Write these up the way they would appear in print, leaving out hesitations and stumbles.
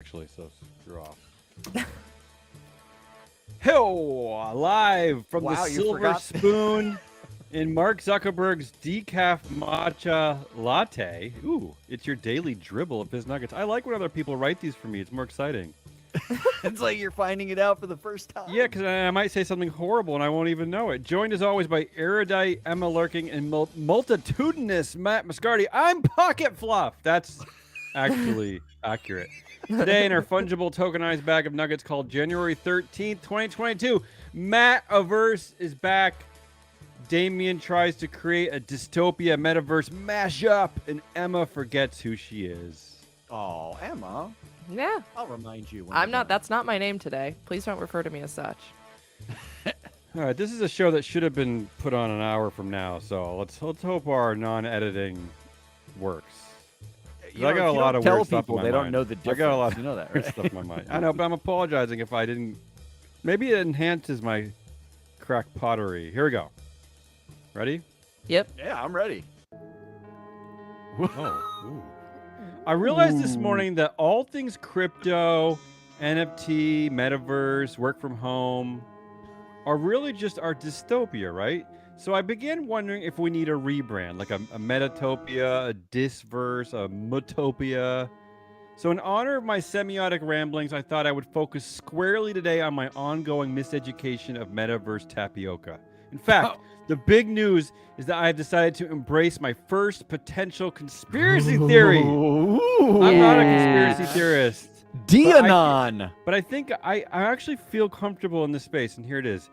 Actually, so screw off. Hello, live from the Wow, you Silver forgot. Spoon in Mark Zuckerberg's decaf matcha latte. Ooh, it's your daily dribble of Biz Nuggets. I like when other people write these for me. It's more exciting. It's like you're finding it out for the first time. Yeah, because I might say something horrible and I won't even know it. Joined as always by erudite Emma Lurking and multitudinous Matt Mascardi. I'm Pocket Fluff. That's actually accurate. Today, in our fungible tokenized bag of nuggets called January 13th, 2022, Matt Averse is back. Damien tries to create a dystopia metaverse mashup, and Emma forgets who she is. Oh, Emma. Yeah. I'll remind you. When I'm you're not. done. That's not my name today. Please don't refer to me as such. All right, this is a show that should have been put on an hour from now, so let's hope our non-editing works. You I know, got if a you lot don't of tell weird stuff people, in my they mind. don't know the I difference. got a lot of You know that, weird right? stuff in my mind. I know, but I'm apologizing if I didn't. Maybe it enhances my crack pottery. Here we go. Ready? Yep. Yeah, I'm ready. Oh. Ooh. I realized this morning that all things crypto, NFT, metaverse, work from home are really just our dystopia, right? So I began wondering if we need a rebrand, like a metatopia, a disverse, a mutopia. So in honor of my semiotic ramblings, I thought I would focus squarely today on my ongoing miseducation of metaverse tapioca. In fact, the big news is that I have decided to embrace my first potential conspiracy theory. I'm not a conspiracy Yeah. theorist. Dianon. But I think I actually feel comfortable in this space, and here it is.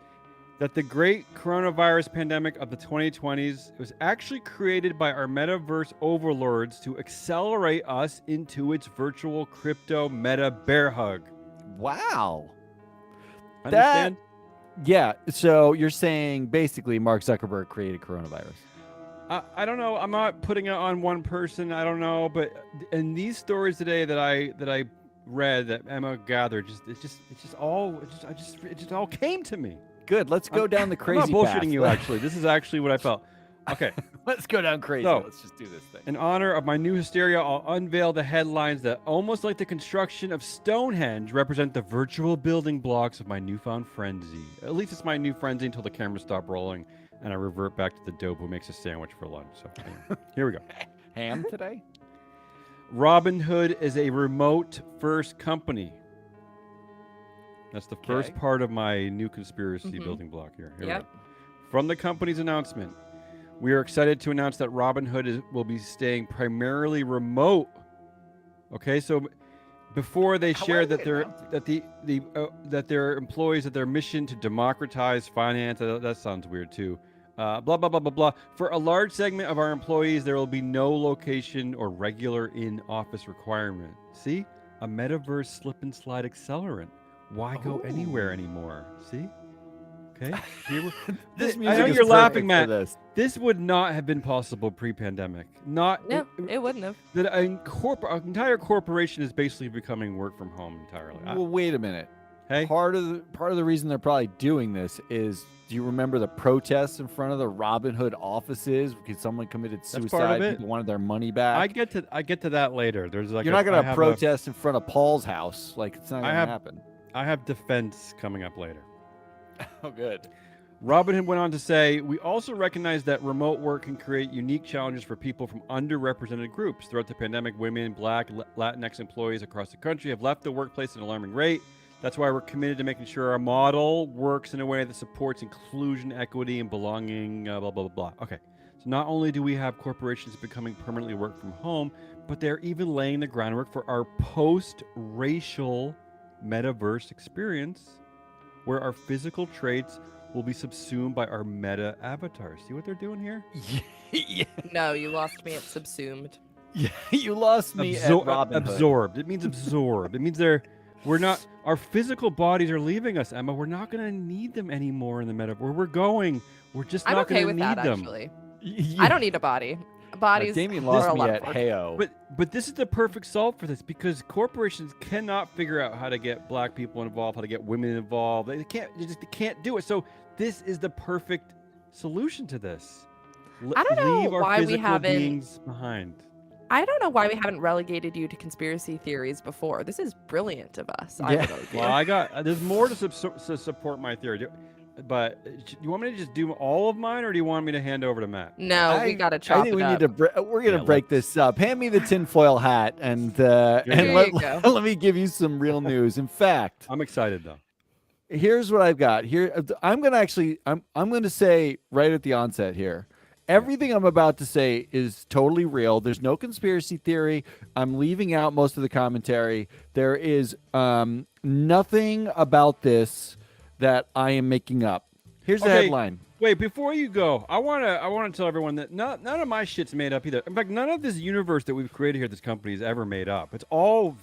That the great coronavirus pandemic of the 2020s was actually created by our metaverse overlords to accelerate us into its virtual crypto meta bear hug. Wow. Understand? Yeah. So you're saying basically Mark Zuckerberg created coronavirus. I don't know. I'm not putting it on one person. I don't know, but in these stories today that I read that Emma gathered, it just all came to me. Good. Let's go down the crazy I'm not bullshitting path. you. Actually, this is actually what I felt. Okay. Let's go down crazy. So- Let's just do this thing. In honor of my new hysteria, I'll unveil the headlines that, almost like the construction of Stonehenge, represent the virtual building blocks of my newfound frenzy. At least it's my new frenzy until the cameras stop rolling and I revert back to the dope who makes a sandwich for lunch. So anyway, here we go. Ham today? Robinhood is a remote-first company. That's the first Okay. part of my new conspiracy Mhm. building block here. Here we Yep. go. From the company's announcement, we are excited to announce that Robinhood will be staying primarily remote. Okay, so before they How are shared they that their announcing that their employees that their mission to democratize finance, that sounds weird too. Blah blah blah blah blah. For a large segment of our employees, there will be no location or regular in-office requirement. See, a metaverse slip and slide accelerant. Why go anywhere Ooh. anymore? See? Okay. Here This I music know is you're laughing, perfect Matt. for this. This would not have been possible pre-pandemic. Not No, it wouldn't have. that an entire corporation is basically becoming work from home entirely. Well, wait a minute. Hey, Part of the reason they're probably doing this is, do you remember the protests in front of the Robinhood offices because someone committed part of suicide? it. People wanted their money back. I get to that later. There's like You're not gonna protest in front of Paul's house. Like it's not I gonna have- happen. I have defense coming up later. Oh, good. Robinhood went on to say, we also recognize that remote work can create unique challenges for people from underrepresented groups. Throughout the pandemic, women, Black, Latinx employees across the country have left the workplace at an alarming rate. That's why we're committed to making sure our model works in a way that supports inclusion, equity, and belonging, blah, blah, blah, blah. Okay, so not only do we have corporations becoming permanently work from home, but they're even laying the groundwork for our post-racial metaverse experience where our physical traits will be subsumed by our meta avatars. See what they're doing here? yeah, No, you lost me at subsumed. yeah, you lost me at Robinhood. Absorbed. It means absorbed. It means our physical bodies are leaving us, Emma. We're not going to need them anymore in the meta. Where we're going, we're just I'm not okay going to with need that, them. actually. Yeah. I don't need a body. Bodies Damien are lost a me lot at of work. Heyo. But this is the perfect solve for this because corporations cannot figure out how to get Black people involved, how to get women involved. They can't do it. So this is the perfect solution to this. I don't know Leave our why we physical haven't- beings behind. I don't know why we haven't relegated you to conspiracy theories before. This is brilliant of us. I Yeah. would argue. Well, I got there's more to support my theory. But you want me to just do all of mine, or do you want me to hand over to Matt? No, we gotta I chop think it we up. need to. We're gonna Yeah, break this up. Hand me the tinfoil hat, and There let, you go. let me give you some real news. In fact, I'm excited though. here's what I've got here. I'm gonna say right at the onset here. Everything I'm about to say is totally real. There's no conspiracy theory. I'm leaving out most of the commentary. There is nothing about this that I am making up. Here's the headline. Wait, before you go, I wanna tell everyone that none of my shit's made up either. In fact, none of this universe that we've created here at this company is ever made up. It's all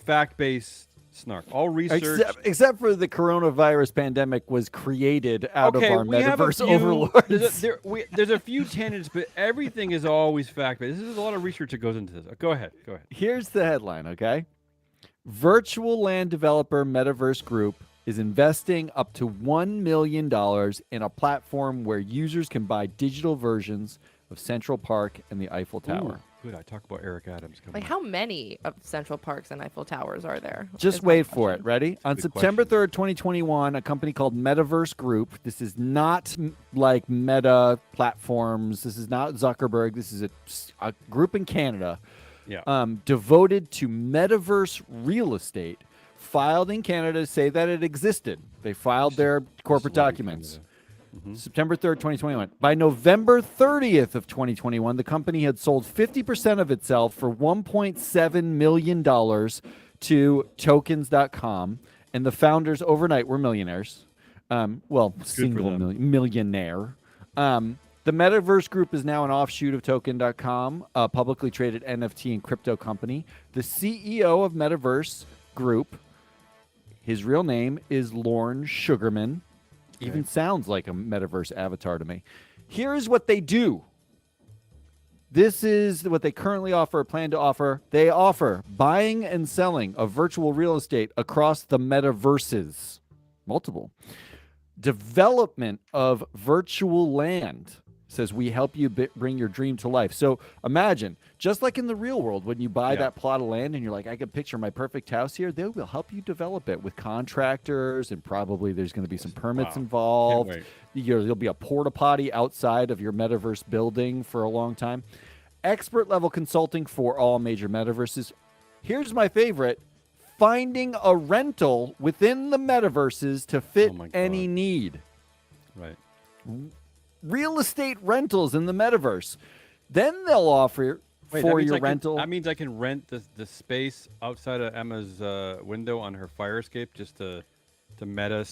fact-based snark, all research. Except for the coronavirus pandemic was created out of our we have a metaverse few- overlords. There's a few tangents, but everything is always fact-based. There's a lot of research that goes into this. Go ahead. Here's the headline, okay? Virtual land developer Metaverse Group is investing up to $1 million in a platform where users can buy digital versions of Central Park and the Eiffel Tower. Ooh, good. I talk about Eric Adams coming. Like, how many of Central Parks and Eiffel Towers are there? Just is my wait for it. question. Ready? On good September question. 3rd, 2021, a company called Metaverse Group. This is not like Meta platforms. This is not Zuckerberg. This is a group in Canada Yeah. devoted to metaverse real estate, filed in Canada to say that it existed. They filed their corporate love documents. Canada. Mm-hmm. September 3rd, 2021. By November 30th of 2021, the company had sold 50% of itself for $1.7 million to tokens.com, and the founders overnight were millionaires. Single millionaire. The Metaverse Group is now an offshoot of Token.com, a publicly traded NFT and crypto company. The CEO of Metaverse Group, his real name is Lorne Sugarman. Even sounds like a Metaverse avatar to me. Here's what they do. This is what they currently offer, plan to offer. They offer buying and selling of virtual real estate across the metaverses, multiple. Development of virtual land. Says we help you bring your dream to life. So imagine, just like in the real world, when you buy that plot of land and you're like, I can picture my perfect house here, they will help you develop it with contractors, and probably there's going to be some permits involved. There'll be a porta potty outside of your metaverse building for a long time. Expert level consulting for all major metaverses. Here's my favorite: finding a rental within the metaverses to fit any need. Right. Real estate rentals in the metaverse. Then they'll offer for your rental. That means I can rent the space outside of Emma's window on her fire escape just to meta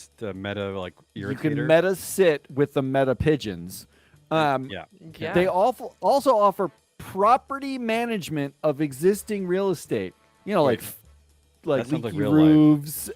like irrigate You can her. meta sit with the meta pigeons. Yeah. They also offer property management of existing real estate. You know, Wait, like that sounds like leaky real life. roofs.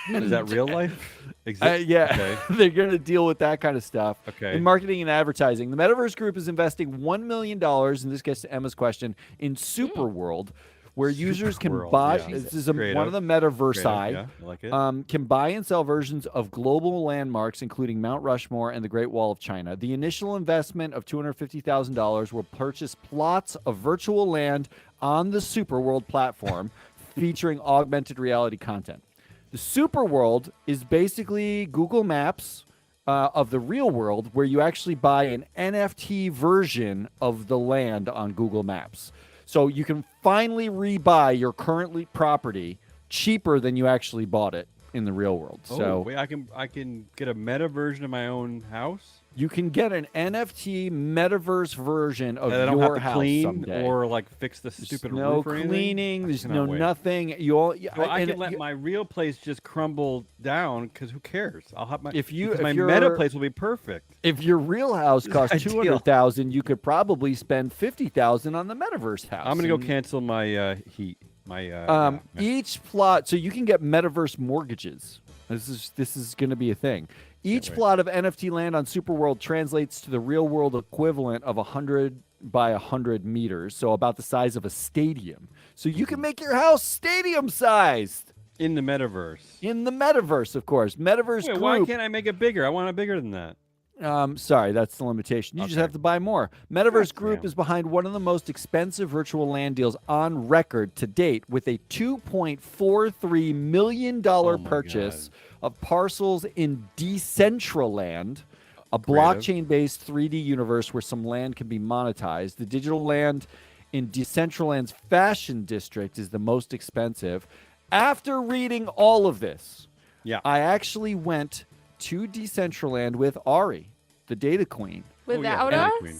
Is that real life? Yeah, Okay. they're going to deal with that kind of stuff. Okay. In marketing and advertising, the Metaverse Group is investing $1 million, and this gets to Emma's question, in Superworld, where users can Superworld, buy. yeah. This is one Creative. of the metaverse Yeah, I like it. can buy and sell versions of global landmarks, including Mount Rushmore and the Great Wall of China. The initial investment of $250,000 will purchase plots of virtual land on the Superworld platform, featuring augmented reality content. The Superworld is basically Google Maps of the real world, where you actually buy an NFT version of the land on Google Maps. So you can finally rebuy your currently property cheaper than you actually bought it in the real world. So wait, I can get a meta version of my own house. you can get an NFT metaverse version of That I don't your have to house clean someday. or like fix the There's stupid no roof or anything. cleaning. I There's cannot no wait. nothing. You all. So I can let my real place just crumble down because who cares? I'll have my because my meta place will be perfect. If your real house costs ideal. $200,000, you could probably spend $50,000 on the metaverse house. I'm gonna go cancel my heat. My each plot, so you can get metaverse mortgages. This is going to be a thing. Each plot of NFT land on Superworld translates to the real world equivalent of 100 by 100 meters, so about the size of a stadium. So you can make your house stadium sized in the metaverse. In the metaverse, of course. Metaverse Group. Why can't I make it bigger? I want it bigger than that. Sorry, that's the limitation. You just Okay. have to buy more. Metaverse Group damn. is behind one of the most expensive virtual land deals on record to date, with a $2.43 million Oh my purchase of parcels in Decentraland, a Creative. blockchain-based 3D universe where some land can be monetized. The digital land in Decentraland's fashion district is the most expensive. After reading all of this, Yeah. I actually went to Decentraland with Ari, the data queen. Without Data us? Queen.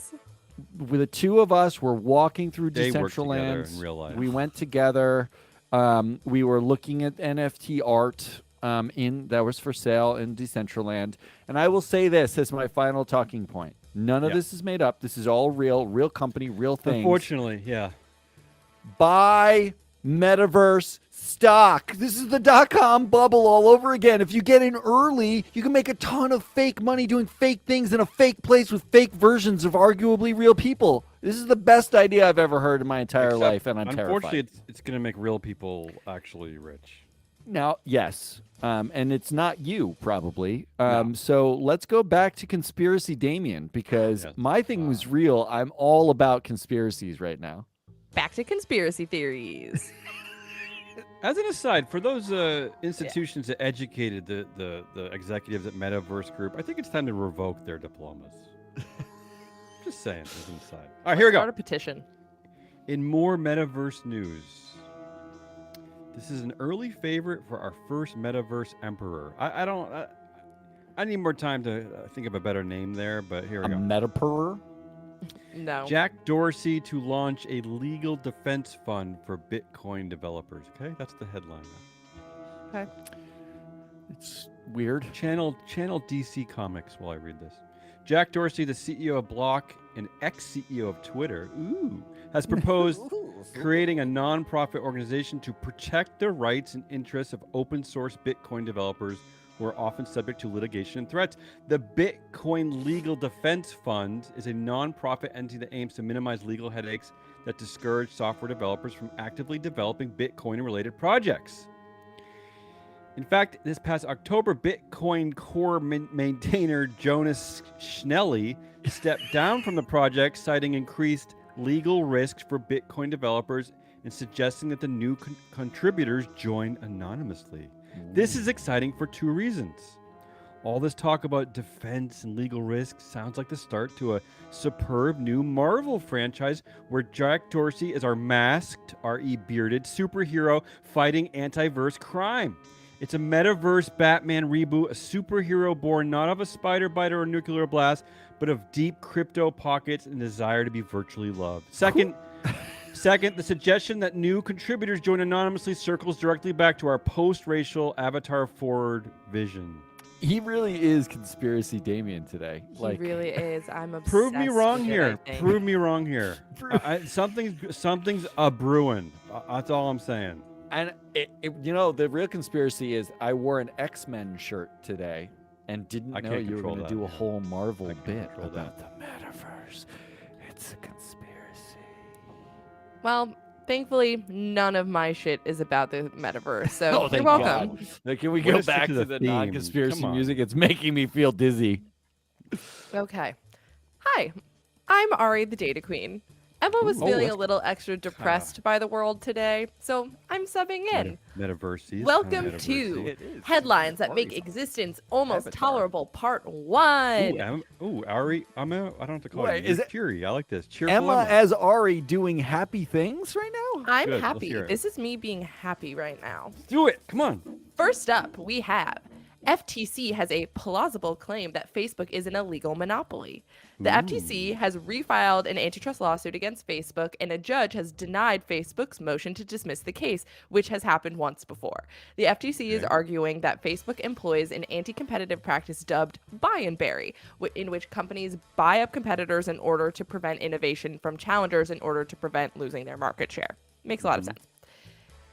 With the two of us were walking through They work together Decentraland. in real life. We went together. We were looking at NFT art that was for sale in Decentraland. And I will say this as my final talking point. None of Yeah. this is made up. This is all real company, real things. Unfortunately, yeah. Buy metaverse stock. This is the .com bubble all over again. If you get in early, you can make a ton of fake money doing fake things in a fake place with fake versions of arguably real people. This is the best idea I've ever heard in my entire Except, life, and I'm unfortunately, terrified. it's going to make real people actually rich. Now, yes, and it's not you probably. No. So let's go back to conspiracy Damien, because Yes. my thing was real. I'm all about conspiracies right now. Back to conspiracy theories. As an aside, for those institutions that educated the executives at Metaverse Group, I think it's time to revoke their diplomas. Just saying, as an aside. All right, here we Start go. a petition. In more Metaverse news, this is an early favorite for our first Metaverse emperor. I need more time to think of a better name there, but here A we go. metaperor? No. Jack Dorsey to launch a legal defense fund for Bitcoin developers. Okay, that's the headline. Okay. It's weird. Channel DC Comics while I read this. Jack Dorsey, the CEO of Block and ex-CEO of Twitter, has proposed creating a non-profit organization to protect the rights and interests of open source Bitcoin developers who are often subject to litigation and threats. The Bitcoin Legal Defense Fund is a non-profit entity that aims to minimize legal headaches that discourage software developers from actively developing Bitcoin-related projects. In fact, this past October, Bitcoin core maintainer Jonas Schnelly stepped down from the project, citing increased legal risks for Bitcoin developers and suggesting that the new contributors join anonymously. This is exciting for two reasons. All this talk about defense and legal risks sounds like the start to a superb new Marvel franchise where Jack Dorsey is our masked, R.E. bearded superhero fighting anti-verse crime. It's a metaverse Batman reboot, a superhero born not of a spider bite or a nuclear blast, but of deep crypto pockets and desire to be virtually loved. Second, the suggestion that new contributors join anonymously circles directly back to our post-racial avatar forward vision. He really is conspiracy Damien today. He really is. I'm obsessed. Prove me wrong with it, here. I think. Prove me wrong here. Something's a brewing. That's all I'm saying. And the real conspiracy is I wore an X-Men shirt today and didn't I know can't you were control going to that. do a whole Marvel I can't bit control about the metaverse. It's a conspiracy. Well, thankfully, none of my shit is about the metaverse. So Oh, you're thank welcome. God. Now, can we What go is back to to the the theme? non-conspiracy Come on. music? It's making me feel dizzy. Okay. Hi, I'm Ari, the data queen. Emma was feeling that's a little extra depressed by the world today, so I'm subbing in. Metaverses. Welcome Metaverses. to It is. Headlines that make Ari's existence almost avatar. tolerable, part 1. Ari. I don't have to call Wait, you. is You're it cheery. I like this. Cheerful Emma as Ari doing happy things right now? I'm Good, let's happy. hear it. This is me being happy right now. Do it. Come on. First up, we have FTC has a plausible claim that Facebook is an illegal monopoly. The FTC has refiled an antitrust lawsuit against Facebook, and a judge has denied Facebook's motion to dismiss the case, which has happened once before. The FTC is arguing that Facebook employs an anti-competitive practice dubbed buy and bury, in which companies buy up competitors in order to prevent innovation from challengers in order to prevent losing their market share. Makes a lot of sense.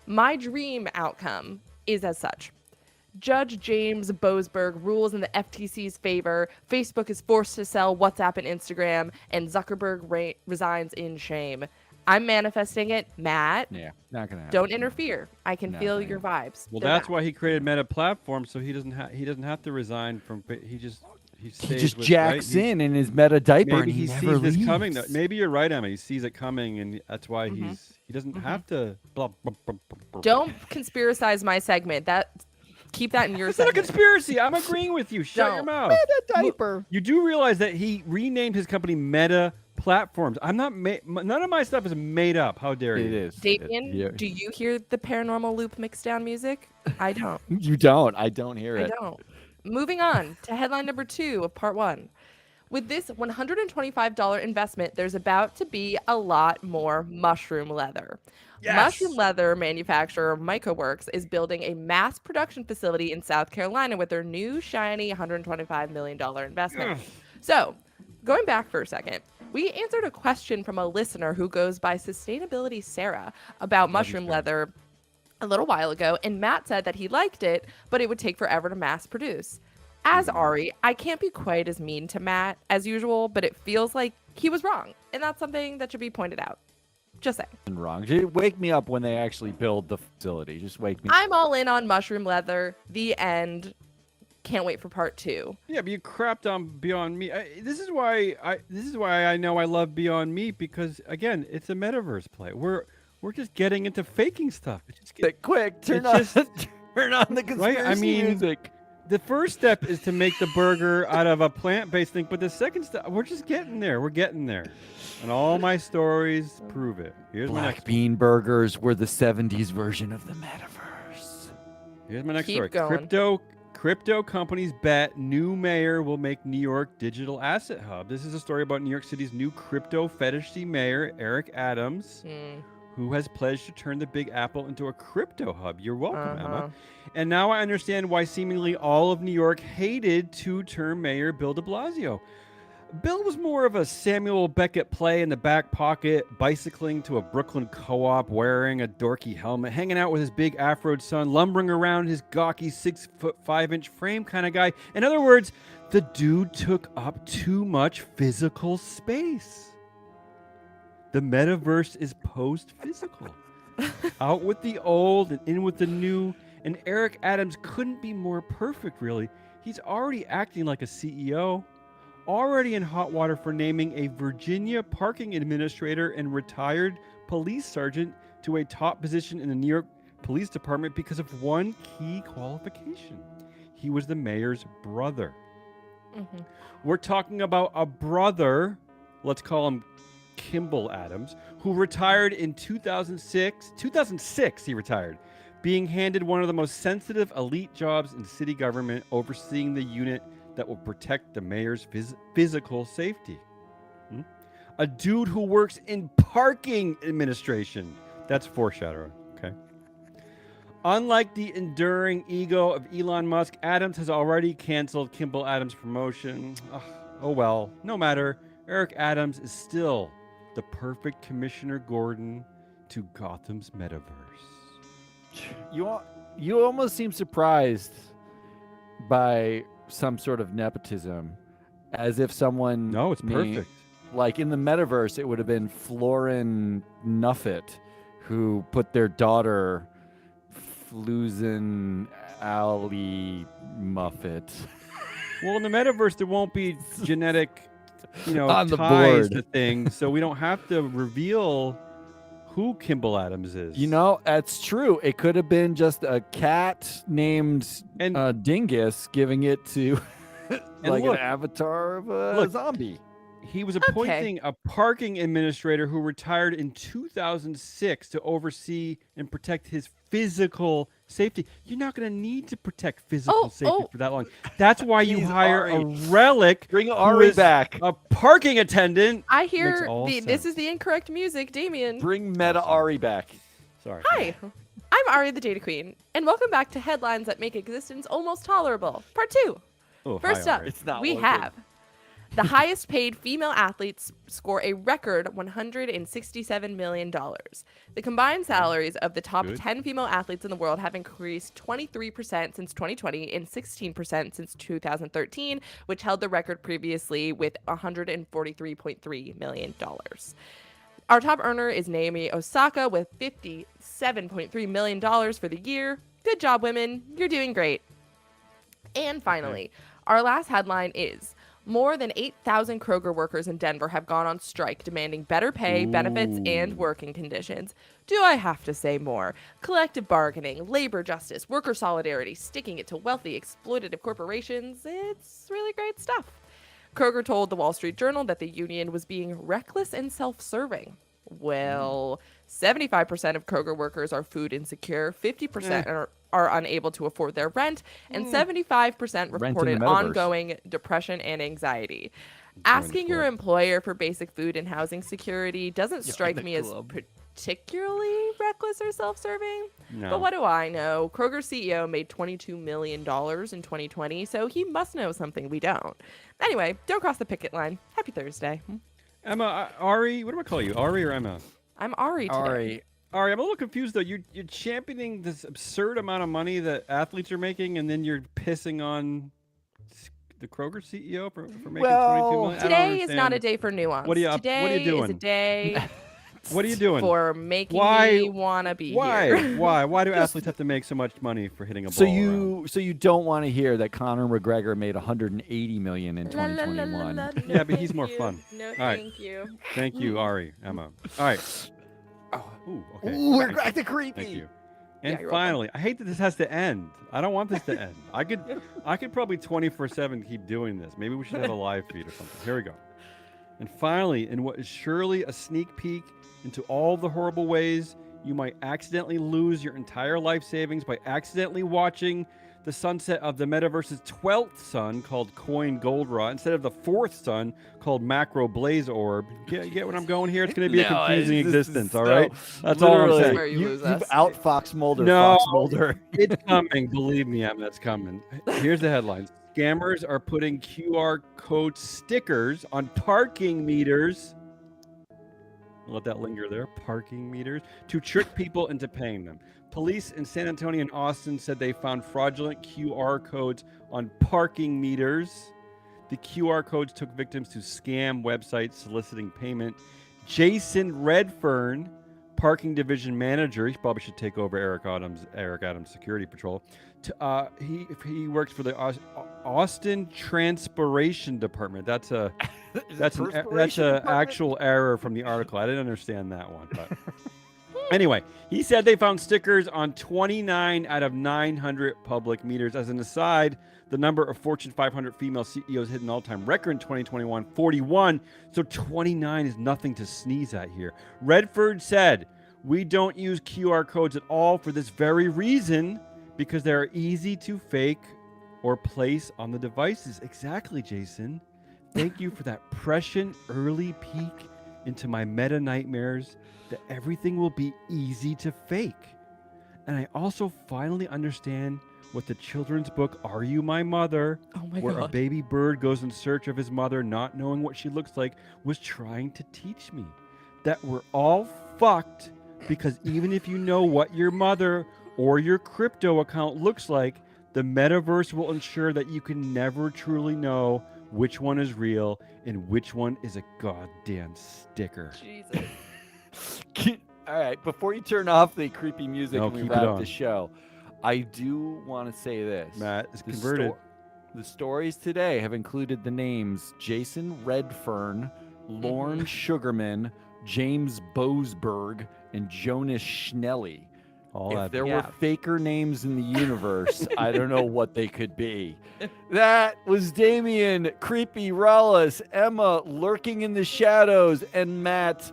My dream outcome is as such. Judge James Boasberg rules in the FTC's favor. Facebook is forced to sell WhatsApp and Instagram, and Zuckerberg resigns in shame. I'm manifesting it. Matt, Yeah, not gonna happen. don't interfere. I can No, feel thank your you. vibes. Well, They're that's back. why he created Meta Platform, so he doesn't have to resign from. He just he He just with, jacks right? in his Meta diaper Maybe and he never sees this leaves. coming. Maybe you're right, Emma. He sees it coming, and that's why Mm-hmm. he doesn't Mm-hmm. have to. Blah, blah, blah, blah, blah. Don't conspiracize my segment. Keep that in your It's not a segment. conspiracy. I'm agreeing with you. Shut your Don't. mouth. Meta Look, diaper. you do realize that he renamed his company Meta Platforms. I'm not. None of my stuff is made up. How dare you? It is. Damien, do you hear the paranormal loop mixed down music? I don't. You don't. I don't hear I it. don't. Moving on to headline number 2 of part 1. With this $125 investment, there's about to be a lot more mushroom leather. Yes. Mushroom leather manufacturer MycoWorks is building a mass production facility in South Carolina with their new shiny $125 million investment. Ugh. So, going back for a second, we answered a question from a listener who goes by Sustainability Sarah about mushroom Sarah. leather a little while ago, and Matt said that he liked it, but it would take forever to mass produce. As Ari, I can't be quite as mean to Matt as usual, but it feels like he was wrong, and that's something that should be pointed out. Just saying. Wrong. Just wake me up when they actually build the facility. Just wake me. I'm all in on mushroom leather. The end. Can't wait for part 2. Yeah, but you crapped on Beyond Meat. This is why I know I love Beyond Meat, because again, it's a metaverse play. We're just getting into faking stuff. It's just Quick, turn it's on, turn on the conspiracy I mean, music. The first step is to make the burger out of a plant-based thing, but the second step, we're just getting there. We're getting there. And all my stories prove it. Here's my Black next bean burgers were the 70s version of the metaverse. Here's my next Keep story. going. Crypto companies bet new mayor will make New York digital asset hub. This is a story about New York City's new crypto fetishy mayor, Eric Adams, who has pledged to turn the Big Apple into a crypto hub. You're welcome, Emma. And now I understand why seemingly all of New York hated two-term mayor Bill de Blasio. Bill was more of a Samuel Beckett play in the back pocket, bicycling to a Brooklyn co-op, wearing a dorky helmet, hanging out with his big afroed son, lumbering around his gawky 6'5" frame kind of guy. In other words, the dude took up too much physical space. The metaverse is post-physical. Out with the old and in with the new. And Eric Adams couldn't be more perfect, really. He's already acting like a CEO. Already in hot water for naming a Virginia parking administrator and retired police sergeant to a top position in the New York Police Department because of one key qualification. He was the mayor's brother. We're talking about a brother, let's call him Kimball Adams, who retired in 2006. 2006 he retired, being handed one of the most sensitive elite jobs in city government, overseeing the unit that will protect the mayor's physical safety. A dude who works in parking administration. That's foreshadowing, okay? Unlike the enduring ego of Elon Musk, Adams has already canceled Kimball Adams' promotion. Oh well, no matter. Eric Adams is still the perfect Commissioner Gordon to Gotham's metaverse. You almost seem surprised by some sort of nepotism, as if someone. No, it's perfect. Like in the metaverse, it would have been Florin Nuffet who put their daughter Fluzin Ali Muffet. Well, in the metaverse, there won't be genetic, On the ties board. to things, so we don't have to reveal who Kimball Adams is. That's true. It could have been just a cat named And- Dingus giving it to like look, an avatar of a zombie. He was appointing a parking administrator who retired in 2006 to oversee and protect his physical safety. You're not going to need to protect physical safety for that long. That's why you Please, hire Ari. a relic. Bring who Ari is back. A parking attendant. I Makes hear all this sense. is the incorrect music, Damien. Bring Meta Ari back. Sorry. Hi, I'm Ari the Data Queen, and welcome back to Headlines That Make Existence Almost Tolerable, Part 2. Oh, First hi, up, Ari. It's not we working. have the highest paid female athletes score a record $167 million. The combined salaries of the top Good. 10 female athletes in the world have increased 23% since 2020 and 16% since 2013, which held the record previously with $143.3 million. Our top earner is Naomi Osaka with $57.3 million for the year. Good job, women. You're doing great. And finally, our last headline is More than 8,000 Kroger workers in Denver have gone on strike demanding better pay, benefits, and working conditions. Do I have to say more? Collective bargaining, labor justice, worker solidarity, sticking it to wealthy, exploitative corporations. It's really great stuff. Kroger told the Wall Street Journal that the union was being reckless and self-serving. Well, 75% of Kroger workers are food insecure, 50% are unable to afford their rent, and 75% reported ongoing depression and anxiety. Asking your employer for basic food and housing security doesn't strike me as particularly reckless or self-serving. No. But what do I know? Kroger's CEO made $22 million in 2020, so he must know something we don't. Anyway, don't cross the picket line. Happy Thursday. Emma, Ari, what do I call you? Ari or Emma? I'm Ari today. Ari, I'm a little confused though. You're championing this absurd amount of money that athletes are making, and then you're pissing on the Kroger CEO for making 22 million. Today is not a day for nuance. What are you doing? Is a day. What are you doing? For making me want to be here. Why do athletes have to make so much money for hitting a ball? So you don't want to hear that Conor McGregor made 180 million in 2021. Yeah, but he's more fun. No, All right. thank you. Thank you, Ari, Emma. All right. Okay. We're back to creepy. Thank you. And you're finally, I hate that this has to end. I don't want this to end. I could probably 24/7 keep doing this. Maybe we should have a live feed or something. Here we go. And finally, in what is surely a sneak peek into all the horrible ways you might accidentally lose your entire life savings by accidentally watching the sunset of the metaverse's 12th sun called Coin Goldratt instead of the 4th sun called Macro Blaze Orb. Get what I'm going here? It's going to be a confusing existence, all right? That's all I'm saying. Where You've us. out-Fox Mulder, No, Fox Mulder. It's coming. Believe me, Emma, it's coming. Here's the headlines. Scammers are putting QR code stickers on parking meters. Let that linger there. Parking meters to trick people into paying them. Police in San Antonio and Austin said they found fraudulent QR codes on parking meters. The QR codes took victims to scam websites soliciting payment. Jason Redfern, parking division manager, he probably should take over Eric Adams Security Patrol. He works for the Austin Transpiration Department. That's an actual error from the article. I didn't understand that one, but anyway, he said they found stickers on 29 out of 900 public meters. As an aside, the number of Fortune 500 female CEOs hit an all-time record in 2021, 41. So 29 is nothing to sneeze at here. Redford said, "We don't use QR codes at all for this very reason, because they are easy to fake or place on the devices." Exactly, Jason. Thank you for that prescient early peek into my meta nightmares that everything will be easy to fake. And I also finally understand what the children's book Are You My Mother, where a baby bird goes in search of his mother not knowing what she looks like, was trying to teach me. That we're all fucked, because even if you know what your mother or your crypto account looks like, the metaverse will ensure that you can never truly know which one is real and which one is a goddamn sticker. Jesus. All right, before you turn off the creepy music No, and we keep it wrap on. the show, I do want to say this. Matt is converted. The stories today have included the names Jason Redfern, Lorne Sugarman, James Boasberg, and Jonas Schnelly. If there were faker names in the universe, I don't know what they could be. That was Damien, Creepy Rollis, Emma, Lurking in the Shadows, and Matt,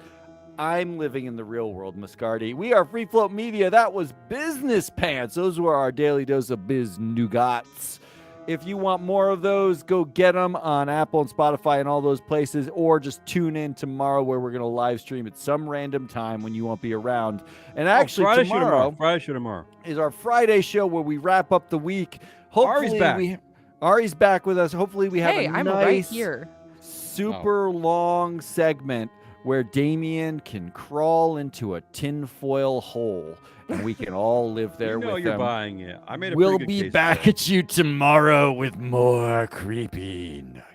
I'm living in the real world, Muscardi. We are Free Float Media. That was Business Pants. Those were our daily dose of biz nougats. If you want more of those, go get them on Apple and Spotify and all those places, or just tune in tomorrow where we're going to live stream at some random time when you won't be around. And actually, Friday show tomorrow is our Friday show where we wrap up the week. Hopefully, Ari's back with us. Hopefully, we have I'm nice, right here. super long segment where Damien can crawl into a tinfoil hole and we can all live there with you're him. buying it. I made a We'll pretty good be case back for it. at you tomorrow with more creepy nuggets.